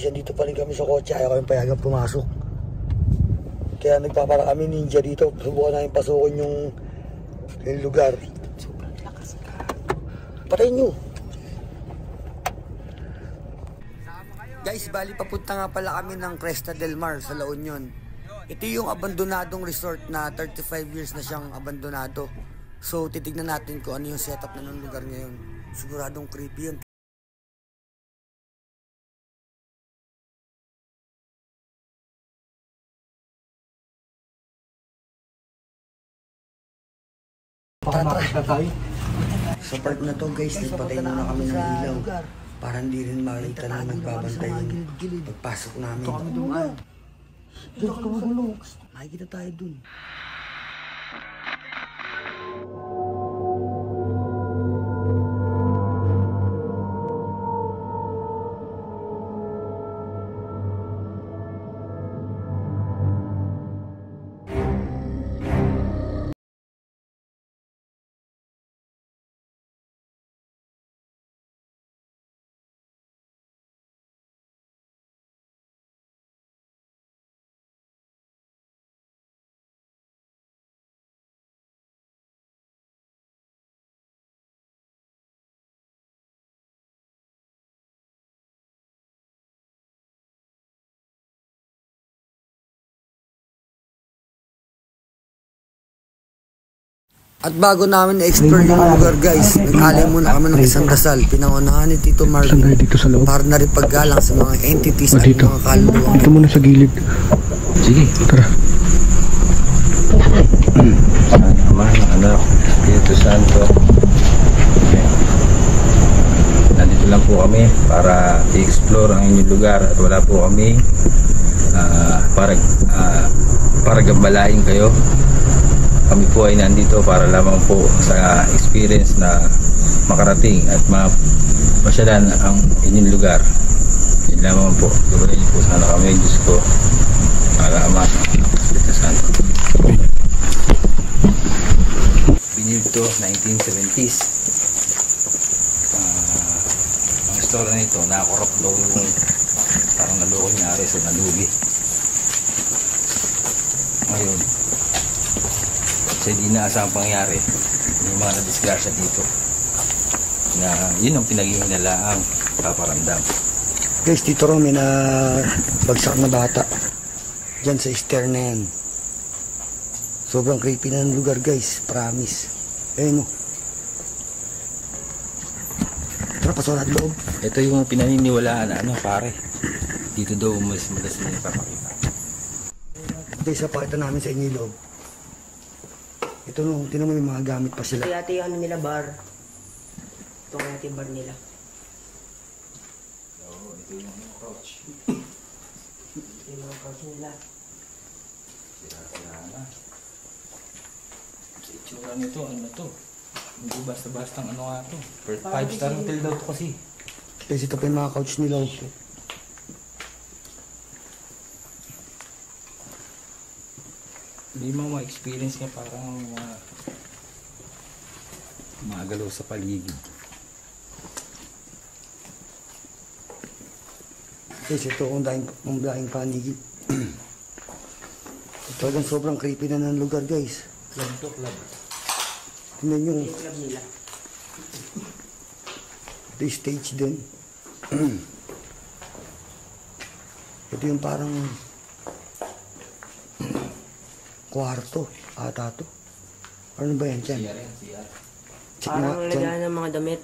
guys, andito pa rin kami sa kotse. Ayaw kami payagang pumasok. Kaya nagpapara kami ninja dito. Subukan namin pasukin yung lugar. Sobrang lakas ka. Patayin nyo. Guys, bali papunta nga pala kami ng Cresta del Mar sa La Union. Ito yung abandonadong resort na 35 years na siyang abandonado. So titignan natin kung ano yung setup na ng lugar ngayon. Siguradong creepy yun. Sa part na to guys, nagpatay muna kami ng ilaw para hindi rin makita na nagbabantay yung pagpasok namin. Ito kami dumaan. Ito kami gulong. Makikita tayo dun. At bago namin na-explore yung lugar guys, nag-alay muna kami ng isang dasal. Pinangunahan ni Tito Marvin para na rin paggalang sa mga entities at mga kaluluwa. Dito muna sa gilid. Sige, tara. Ama, anak, Espiritu Santo. Nandito lang po kami para i-explore ang inyong lugar at wala po kami para gambalain kayo. Kami po ay nandito para lamang po sa experience na makarating at masyalan ang inyong lugar. Yun lamang po. Gabayin niyo po sana kami, Diyos ko. Para Ama, Espiritu Santo. Binilid to 1970s. Ang istorya nito, nakakorap daw yung parang naloko nangyari sa nalugi. Ngayon, sa hindi naasang pangyari, may mga nadisgrasya dito na yun ang pinaghihinalaang paparamdam. Guys, dito rin may na bagsak na bata dyan sa stair na yan. Sobrang creepy na ng lugar guys, promise. Ayun o. Tara, pasolat loob. Ito yung pinaniniwalaan na pare, dito daw umalis-malas na ipapakita. Guys, napakita namin sa inyo yung loob. Ito nung, tinan mo yung mga gamit pa sila. Ito yata yung ano nila bar. Ito ang yata yung bar nila. Oo, ito yung couch. Ito yung mga couch nila. Sira-sira na. Sa itsura nito, ano to? Hindi basta-bastang ano nga to. 5-star hotel daw to kasi. Guys, ito pa yung mga couch nila. Hindi mo ma-experience niya parang mga galaw sa paligid. Guys, ito ang daing panigid. Talagang sobrang creepy na ng lugar guys. Club to club. Tingnan nyo. Yung club nila. Ito yung stage din. Ito yung parang kwarto ata to. Ano ba yan dyan? CR. Check Parang nga lagayan ng mga damit.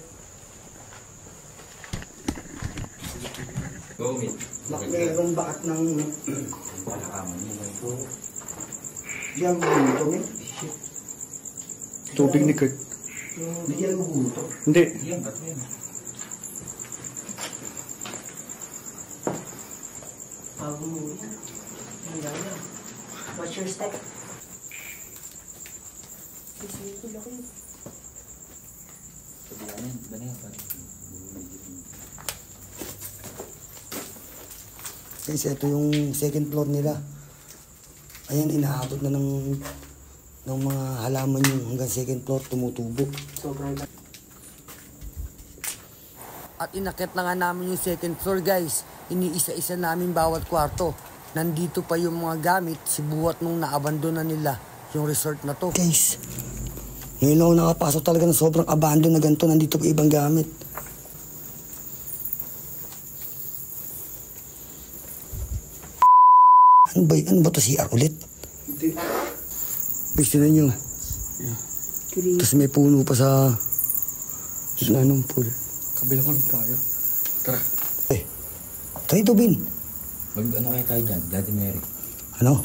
Go, Min. Mayroong bakat ng Palakaman nyo na ito. diyan gulo to, shit. Tubig ni Kurt. Diyan gulo to. Hindi. Yan, ba't yan? Bago mo yan. Ang gaya. What's your step? Ito laki. Sabihanin, ba na yan? Guys, ito yung second floor nila. Ayan, inaabot na ng mga halaman yung hanggang second floor tumutubo. Sobrang At inakit na nga namin yung second floor guys. iniisa-isa namin bawat kwarto. Nandito pa yung mga gamit, sibuwat nung naabandona nila yung resort na to. Guys, ngayon ako nakapasok talaga ng sobrang abandon na ganito. Nandito pa ibang gamit. Ano ba ito? CR ulit? Hindi. Gusto na nyo. Yeah. Tapos may puno pa sa ng pool. Kabila ko lang tayo. Tara. Eh, try to bin. Ano kaya tayo dyan? Bloody Mary. Ano?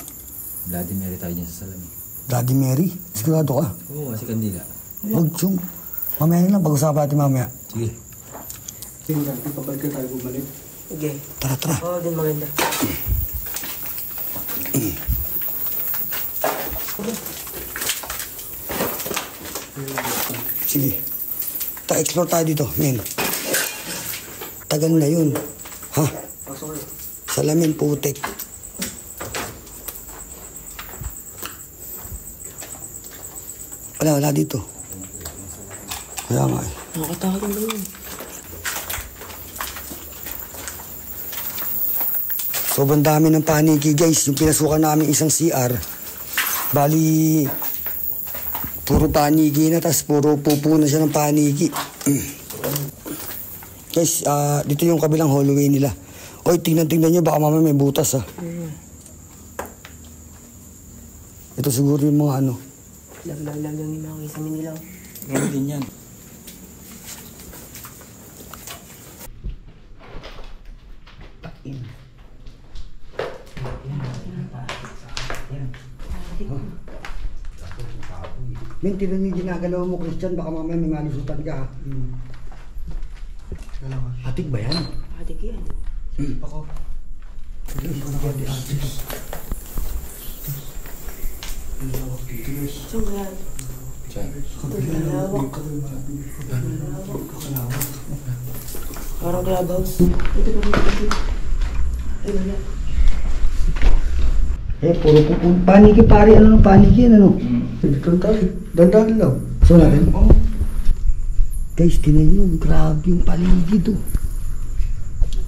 Bloody Mary tayo dyan sa salamin. Bloody Mary? Sigurado ka? Oo, kasi kandila. Huwag yung... Mamaya na lang, pag-usapan natin mamaya. Sige. Sige, ipabalik ka tayo bumalik. Okay. Tara, tara. Oo, din maganda. Sige. Ta-explore tayo dito, men. Tagal na yun. Ha? Pasok kayo. Salamin, putik. Wala dito. Wala nga eh. Nakakatakot na yun. Sobrang dami ng paniki, guys. Yung pinasukan namin isang CR, bali, puro paniki na, tas puro pupo na siya ng paniki. Guys, dito yung kabilang hallway nila. Oy, tingnan nyo, baka mamaya may butas, ha. Ito siguro yung mga ano. Lag yung mga kisame nila. Meron din yan. Min, tingnan yung ginagalaw mo, Christian, baka mamaya may malusutan ka, ha. Atik ba yan? Adik yan. Ako. Saan kaya? Malawak. Parang clubhouse. Ito pa dito. Ay, wala. Eh, puro pupo. Paniki, pare. Ano nung paniki yan, ano? Dandan lang. So natin? Guys, tinan nyo. Grabe yung paligid, oh.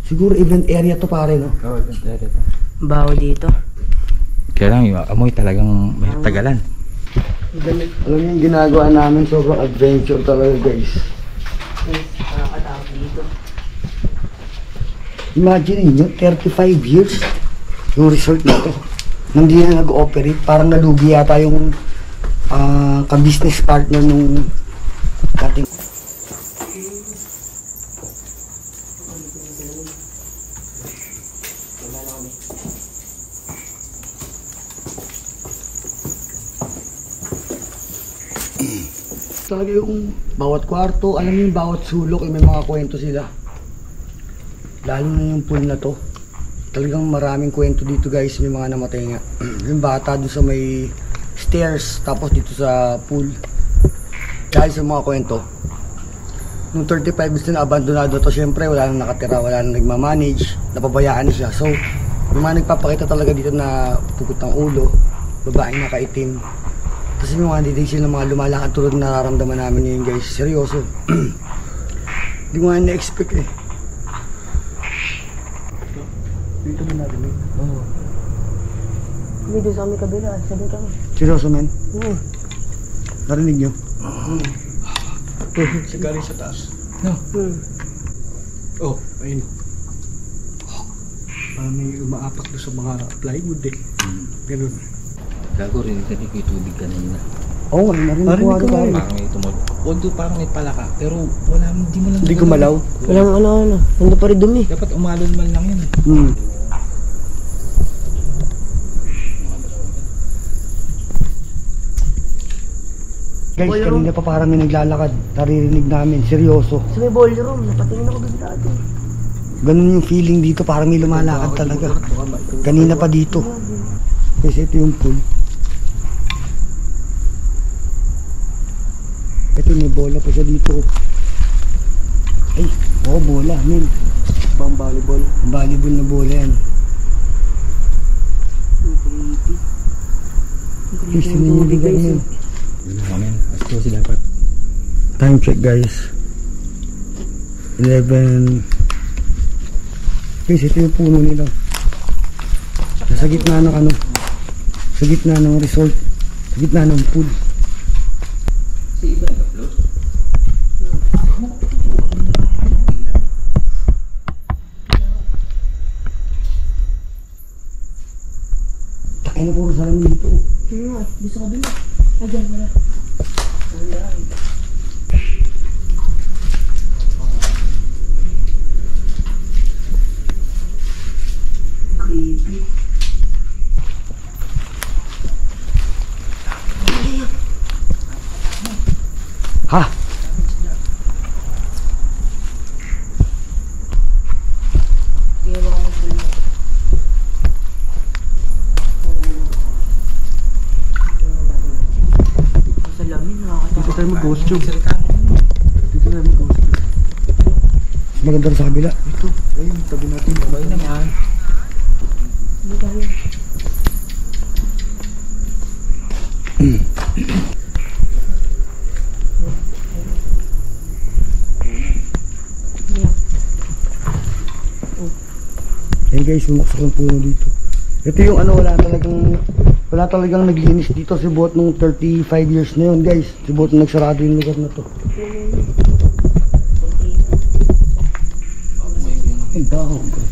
Siguro event area to, pare, no? Oo, area to. Baho dito. Kaya lang yung amoy talagang may tagalan. Alam niyo yung ginagawa namin, sobrang adventure talaga, guys. Nakakatakot dito. Imagine niyo, 35 years yung resort na to. Hindi na nag-ooperate. Parang nalugi yata yung ka-business partner nung dating. Talaga yung bawat kwarto, alam niyo yung bawat sulok, may mga kwento sila. Lalo na yung pool na to. Talagang maraming kwento dito, guys. May mga namatay nga. Yung bata doon sa may stairs, tapos dito sa pool. Dahil sa mga kwento. Nung 35 years na abandonado to, syempre wala nang nakatira, wala nang nagmamanage, napabayaan na siya. So, yung mga nagpapakita talaga dito na pukot ng ulo, babaeng nakaitim. Kasi yung mga didig sila mga lumalakad tulad na nararamdaman namin ngayon, guys. Seryoso. Hindi ko nga na-expect eh. Dito mo natin eh. Oo. Kami doon sa aming kabila. Sabi kami. Seryoso, men? Oo. Narinig nyo? Siya galing sa taas. No. Oh, ayun. Parang may umaapak doon sa mga plywood eh. Ganun. Gago rin ko yung tubig kanina. Oo, narinig ko nga. Parang may tumod. Although parang may palaka, pero wala, hindi mo lang. Hindi gumalaw? Walang ano. Nandun pa rin dumi. Dapat umalon man lang yan. Guys, kanina pa parang may naglalakad. Naririnig namin. Seryoso. Sa may ballroom. Napatingin ako doon dati. Ganun yung feeling dito. Parang may lumalakad talaga. Kanina pa dito. Kasi ito yung pool. Ito may bola pa siya dito. Ay, oo, bola. Min. Pang volleyball. Volleyball na bola yan. Guys, sinunod guys. Amen. Asko sila dapat. Time check, guys. 11:40. Guys, ito yung puno nila. Sa gitna ng ano, sa gitna ng resort, sa gitna ng pool. Takay na puro salamin dito. Gusto ko din. Ayan na. Ayan. Creepy. Ha? Salamin, nakakatawa. Dito tayo mag-ghost tube. Dito tayo mag-ghost tube. Maganda rin sa kabila. Ito. Ayun, tabi natin. Babay naman. Hindi tayo. Ayan guys, sumaksak ng puno dito. Ito yung ano, wala talagang naglinis dito. Sibuot nung 35 years na yun guys. Sibuot nung nagsarado yung lugar na to. Ang dahon bro.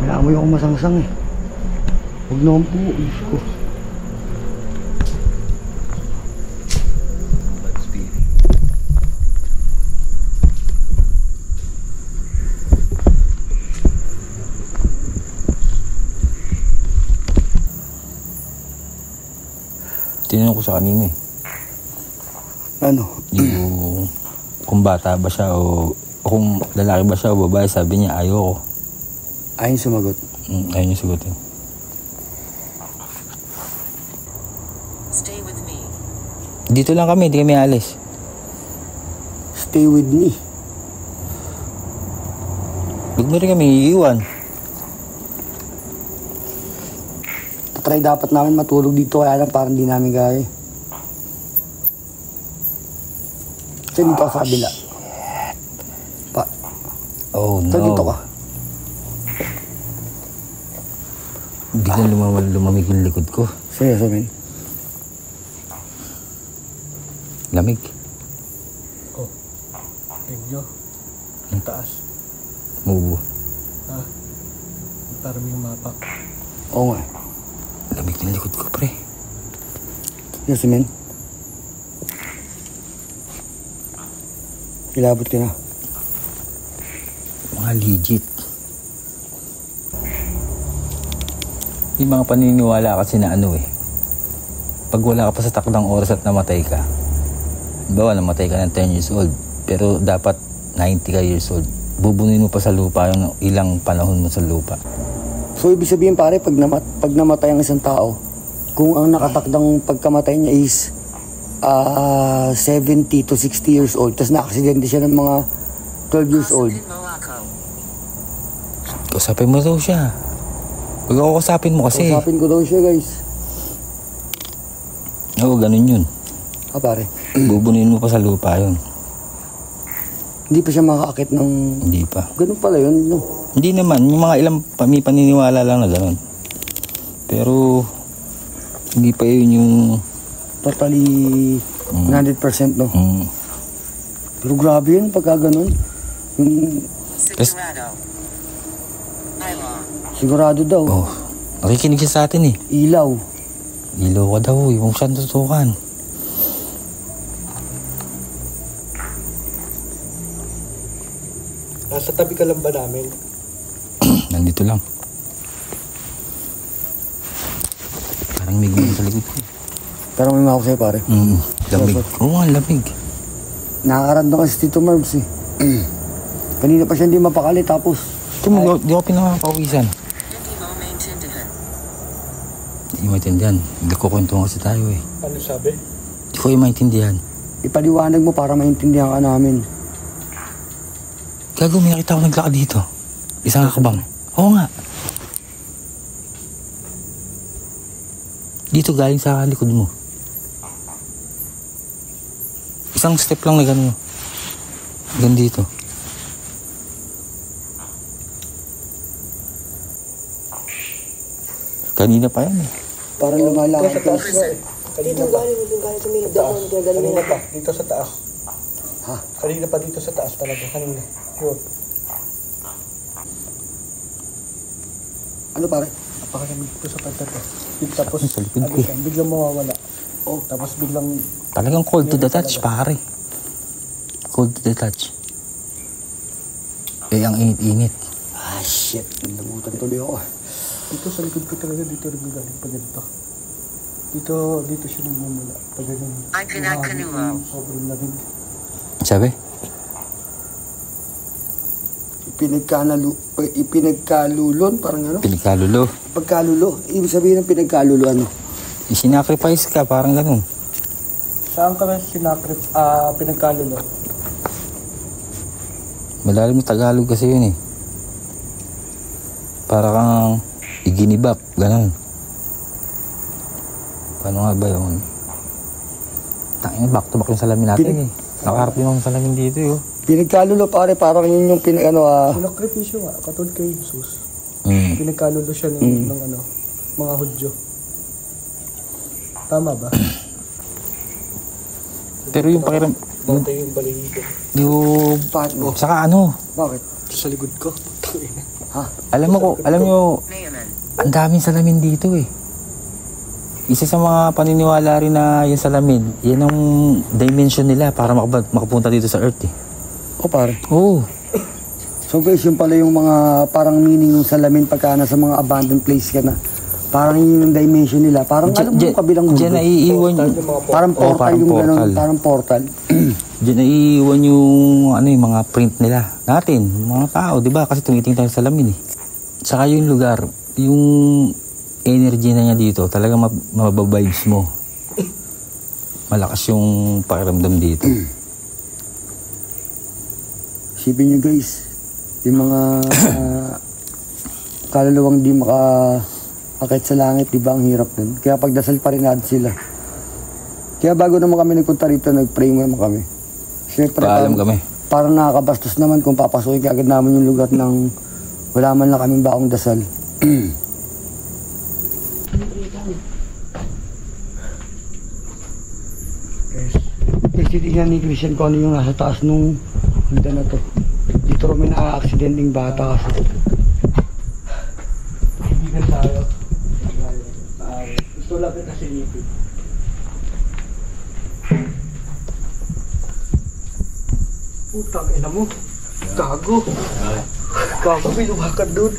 Kailangan mo yung masangsang eh. Huwag naman po, Diyos ko. Tinanong ko sa kanina eh. Ano? Yung kung bata ba siya o kung lalaki ba siya o babae, sabi niya ayoko. Ayun sumagot. Ayun yung sagutin. Stay with me. Dito lang kami, hindi kami alis. Stay with me. Huwag mo rin kami iiwan. Try dapat namin matulog dito kaya lang parang di namin gaya. Kasi dito ka sa kabila. Pa. Oh no. So dito ka. Biglang lumamig yung likod ko. Seryoso men. Lamig. Oh. Tignan nyo. Ang taas. Mubo. Ha? Parang yung mapa. Oo nga. Lamig yung likod ko, pre. Seryoso men. Ilabot ka na. Mga legit. Yung mga paniniwala kasi na ano eh. Pag wala ka pa sa takdang oras at namatay ka. Bawa namatay ka ng 10 years old. Pero dapat 90 ka years old. Bubunin mo pa sa lupa yung ilang panahon mo sa lupa. So ibig sabihin pare, pag namatay ang isang tao, kung ang nakatakdang pagkamatay niya is 70 to 60 years old, tapos na-aksidente siya ng mga 12 years old. In Morocco. Kausapin mo daw siya. Huwag ako kausapin mo kasi. Kausapin ko daw siya guys. Oo, ganun yun. Pare. Bubunin mo pa sa lupa yun. Hindi pa siya makakakit ng... Hindi pa. Ganun pala yun, no? Hindi naman. Yung mga ilang paniniwala lang na ganun. Pero, hindi pa yun yung... Totally 100%, no? Pero grabe yun pagka ganun. Yung Sigurado. Nylon. sigurado daw. Oh, nakikinig siya sa atin eh. Ilaw. Ilaw ka daw, yung saan tutukan. Nasa tabi ka lang ba namin? Nandito lang. Parang may gulong sa likod ko. Pero may mahawak sa'yo pare. Lamig. Oo nga, lamig. Nakakaranda kasi si Tito Marbs eh. Kanina pa siya hindi mapakali tapos... Di ako pinakapawisan. Hindi mo maintindihan. Hindi maintindihan. Nagkukwentuhan kasi tayo eh. Ano sabi? Hindi ko yung maintindihan. Ipaliwanag mo para maintindihan ka namin. Gago, may nakita ko naglakad dito. Isang kakabang. Oo nga. Dito galing sa likod mo. Isang step lang na gano'n. Hanggang dito. Kanina pa yan eh. Parang lumalakad ka. Dito galing sa may daan. Kanina pa, dito sa taas. Ha? Kanina pa dito sa taas talaga, kanina. Yun. Ano pare? Napakalamig dito sa pagkat eh. Tapos, Sa likod ko eh. biglang mawawala. Oh, tapos biglang, Talagang cold to the touch, pare. Cold to the touch. Eh, ang init-init. Ah, shit. Namutan tuloy ako. dito sa likod ko talaga, dito rin galing pag ganito. Dito siya nagmumula. Pag ganyan. Ay, pinagkanuwa. Sobrang lamig. Sabi? Ipinagkalulon, parang ano? Pinagkalulo. Pagkalulo. Ibig sabihin ng pinagkalulo, ano? Isinacrifice ka, parang ganun. Saan ka ba pinagkalulo? Malalim na Tagalog kasi yun eh. Para kang iginibap, ganun. Paano nga ba yun? Tangin, back to back yung salamin natin eh. Nakaharap din akong salamin dito eh. Pinagkalulo, pare, parang yun yung Pinakripisyo nga, katulad kay Jesus. Pinagkalulo siya ng mga Hudyo. Tama ba? Pero yung pakiram... Bantay yung balihibo. Yung... Paano? Saka ano? Bakit? Sa likod ko. Ha? Alam nyo, Mayaman. ang daming salamin dito eh. Isa sa mga paniniwala rin na yung salamin, yan ang dimension nila para makapunta dito sa Earth eh. O pare. Oo. So guys, yun pala yung mga parang meaning ng salamin pagka nasa mga abandoned place ka na. Parang yun yung dimension nila. Parang alam mo yung kabilang mundo. Diyan naiiwan yung... Parang portal parang yung portal. gano'n. Parang portal. Diyan naiiwan yung yung mga print nila. Natin, mga tao, di ba? Kasi tumitingin tayo sa salamin eh. Tsaka yung lugar, yung energy na niya dito, talagang mababibes mo. Malakas yung pakiramdam dito. Isipin nyo guys, yung mga kaluluwang di makaakit sa langit, di ba ang hirap nun? Kaya pagdasal pa rin natin sila. Kaya bago naman kami nagpunta rito, nag-pray mo naman kami. Siyempre, Paalam kami. Parang nakakabastos naman kung papasukin ka agad namin yung lugar ng wala man lang kaming baong dasal. Kasi tingnan ni Christian kung ano yung nasa taas nung handa na to. Dito kami na-accidenting bata kasi. Ibigan tayo. Gusto lang kita silipin. Putang ina mo. Gago. Gago, may lumakad doon.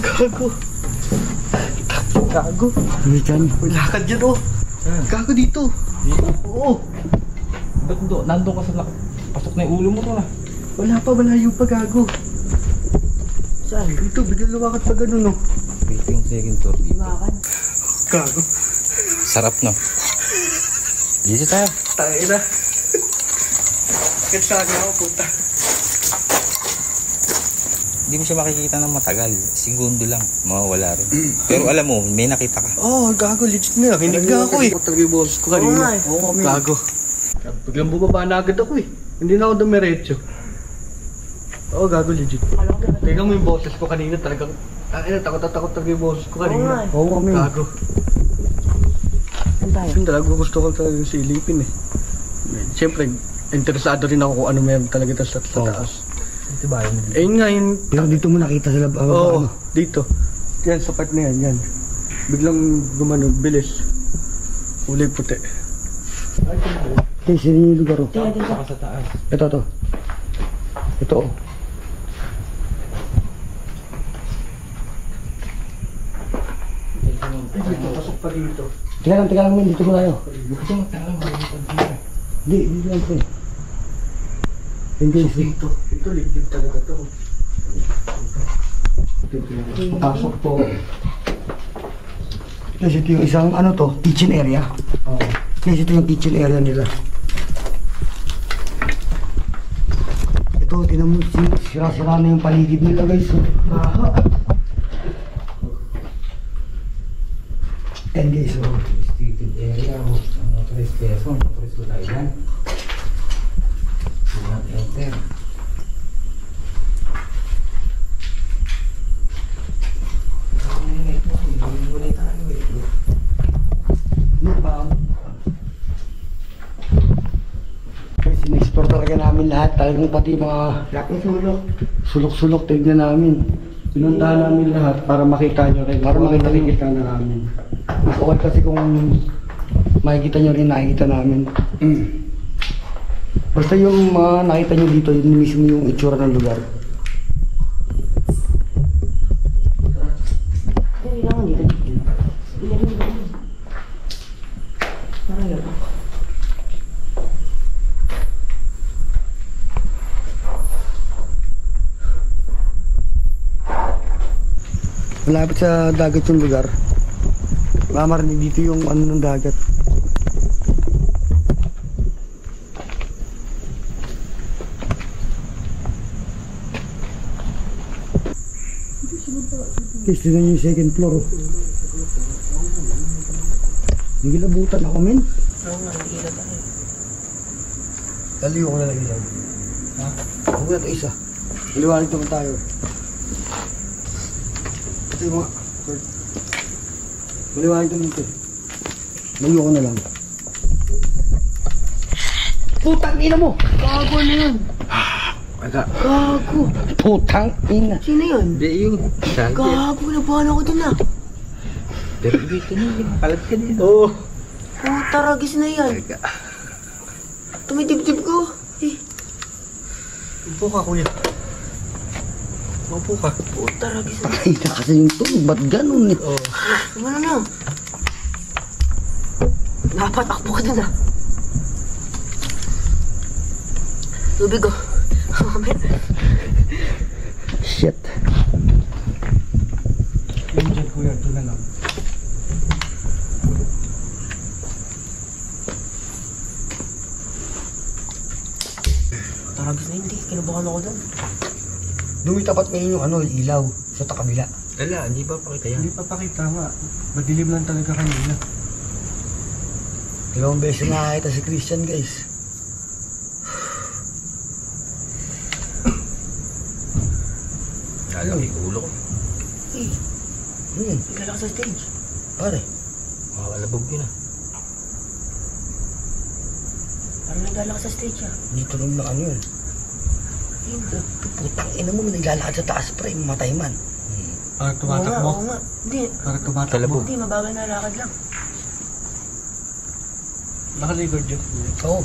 Gago. Gago. Christian, May lakad dyan oh. Gago dito. Oo. Ba't nandun ka sa pasok na yung ulo mo to na? Wala pa, malayo pa gago. Saan? Dito, biglang lumakad pa ganun oh. Ito yung second tour dito. Gago. Sarap no? Dito tayo. Tayo na. Bakit saan ako puta? Hindi mo siya makikita ng matagal. Segundo lang. Mawawala rin. Pero alam mo, may nakita ka. Oh, gago, legit na. Hinig na ako eh. Ako talaga yung boses ko kanina. Oo, gago. Biglang bumaba na agad ako eh. Hindi na ako dumiretso. Oo, gago, legit. Tingnan mo yung boses ko kanina talagang... takot talaga yung boses ko kanina. Oo kami. Gago. Yun talaga gusto ko talaga yung silipin eh. Siyempre, interesado rin ako kung ano meron talaga sa taas. Eh yun nga yun. Pero dito mo nakita sa labas. Oo, dito. Yan, sa part na yan, yan. Biglang gumano, bilis. Kulay puti. Okay, sino yung lugar oh? Saka sa taas. Ito to. Ito oh. Pasok pa dito. Teka lang, dito mo tayo. Hindi lang po eh. Engage Dito. Ito, legit talaga to. Pasok po. Kasi ito yung isang ano to, kitchen area. Kasi ito yung kitchen area nila. Ito, tinan mo, sira-sira na yung paligid nila guys. And guys, Restricted area. Motorized person. Motorized ko tayo yan. Enter. Sin-explore talaga namin lahat. Talagang pati mga sulok-sulok tignan namin. Pinuntahan namin lahat para makita nyo rin. Para makita nyo. Nakikita na namin. Mas okay kasi kung makikita nyo rin nakikita namin. Basta yung mga nakita nyo dito, yun mismo yung itsura ng lugar. Kailangan dito. Ilan ba? Parang yun. Malapit sa dagat yung lugar. Mamarinig dito yung ano ng dagat. Guys, tignan nyo yung second floor. Oh. Nagilabutan ako, men. Oo nga, nag-ila tayo. Laliw ko na lang ilaw. Ha? Huwag na ito isa. Liwanag naman tayo. Ito yung mga... Maliwanag naman ito. Layo ko na lang. Putang ina mo! Gago na yun. Wala. Gago. Putang ina! Sino yun? Hindi yung saan. Gago, nabahan ako dun ah. Pero dito na, kalat ka din. Oo. Puta, ragis na yan. Tumidibdib ko. Eh, Upo ka, kuya. Upo ka. puta, ragis na. Ay, na kasi yung tulog. Ba't ganun eh? Oo. Ano na? Dapat akbo ka dun ah. Tubig oh. Shit. Yung dyan, kuya. Ito na lang. Taragis na hindi. Kinabahan ako dun. Lumitapat ngayon yung ano, ilaw sa takabila. Wala, hindi ba pakita yan? Hindi pa pakita nga. Madilim lang talaga kanina. Dalawang beses na nakakita si Christian, guys. Alam, ulo ko. Eh, Ano yun? naglalak sa stage. Pare. Makakalabog yun ah. Parang naglalak sa stage ah. Dito rin na ano yun. Hindi. Putang ina mo, may naglalakad sa taas, pre. Mamatay man. Parang Oo nga, tumatakbo. oo nga. Hindi. Parang tumatakbo. Talabog. Hindi, mabagal na lakad lang. Nakaligod yun. Oo.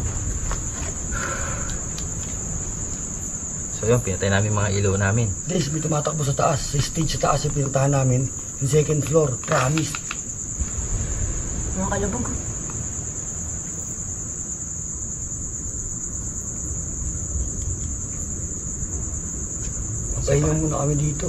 So yun, pinatay namin mga ilaw namin. Guys, may tumatakbo sa taas. Sa stage sa taas yung pinuntahan namin. Yung second floor. Promise. Mga kalabog. Pahinga muna kami dito.